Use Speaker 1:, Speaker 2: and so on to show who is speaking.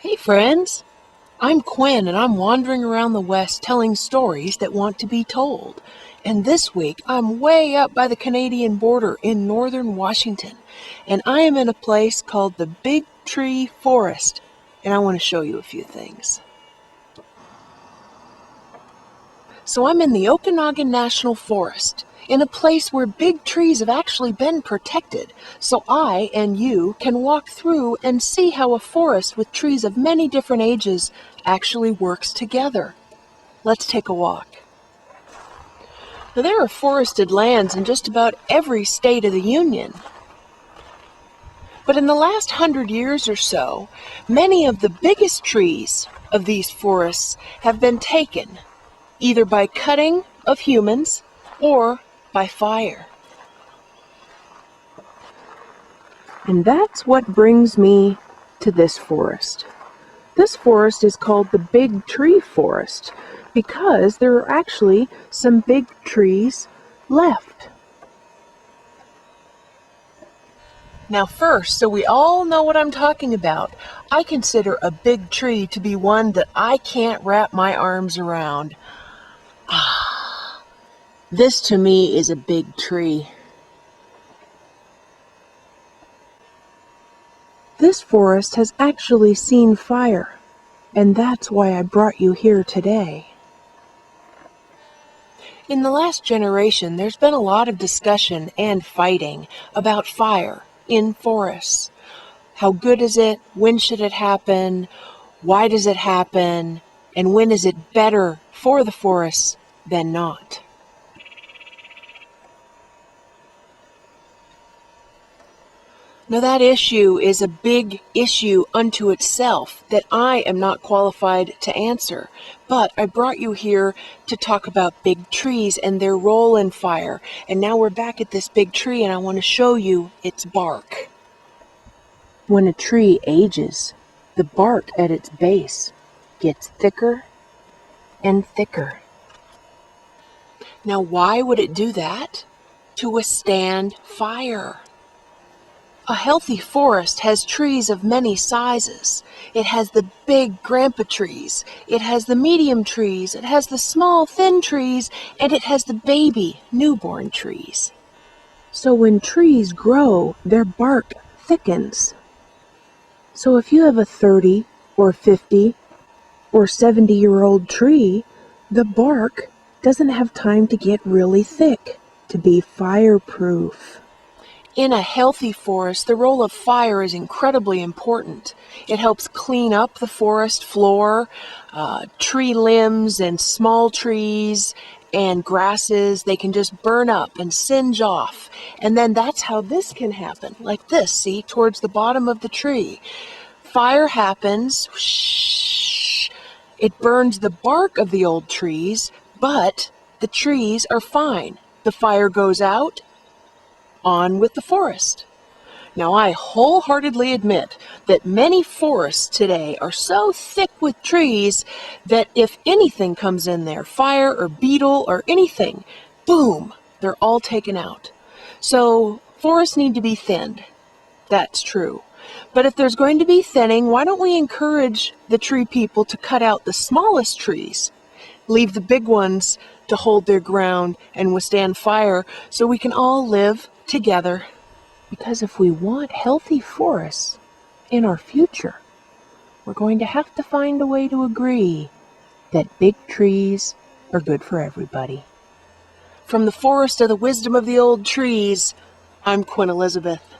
Speaker 1: Hey friends, I'm Quinn and I'm wandering around the West telling stories that want to be told. And this week I'm way up by the Canadian border in northern Washington. And I am in a place called the Big Tree Forest. And I want to show you a few things. So I'm in the Okanagon National Forest, in a place where big trees have actually been protected, so I and you can walk through and see how a forest with trees of many different ages actually works together. Let's take a walk. Now, there are forested lands in just about every state of the Union. But in the last 100 years or so, many of the biggest trees of these forests have been taken, either by cutting of humans or by fire. And that's what brings me to this forest. This forest is called the Big Tree Forest because there are actually some big trees left. Now first, so we all know what I'm talking about, I consider a big tree to be one that I can't wrap my arms around. This to me is a big tree. This forest has actually seen fire, and that's why I brought you here today. In the last generation, there's been a lot of discussion and fighting about fire in forests. How good is it? When should it happen? Why does it happen? And when is it better for the forests than not? Now that issue is a big issue unto itself that I am not qualified to answer, but I brought you here to talk about big trees and their role in fire. And now we're back at this big tree and I want to show you its bark. When a tree ages, the bark at its base gets thicker and thicker. Now why would it do that? To withstand fire. A healthy forest has trees of many sizes. It has the big grandpa trees, it has the medium trees, it has the small thin trees, and it has the baby newborn trees. So when trees grow, their bark thickens. So if you have a 30 or 50 or 70-year-old tree, the bark doesn't have time to get really thick to be fireproof. In a healthy forest, the role of fire is incredibly important. It helps clean up the forest floor, tree limbs and small trees and grasses. They can just burn up and singe off. And then that's how this can happen, like this, see, towards the bottom of the tree. Fire happens, whoosh, it burns the bark of the old trees, but the trees are fine. The fire goes out, on with the forest. Now, I wholeheartedly admit that many forests today are so thick with trees that if anything comes in there, fire or beetle or anything, boom, they're all taken out. So forests need to be thinned. That's true. But if there's going to be thinning, why don't we encourage the tree people to cut out the smallest trees? Leave the big ones to hold their ground and withstand fire so we can all live together. Because if we want healthy forests in our future, we're going to have to find a way to agree that big trees are good for everybody. From the forest of the wisdom of the old trees, I'm Quinn Elizabeth.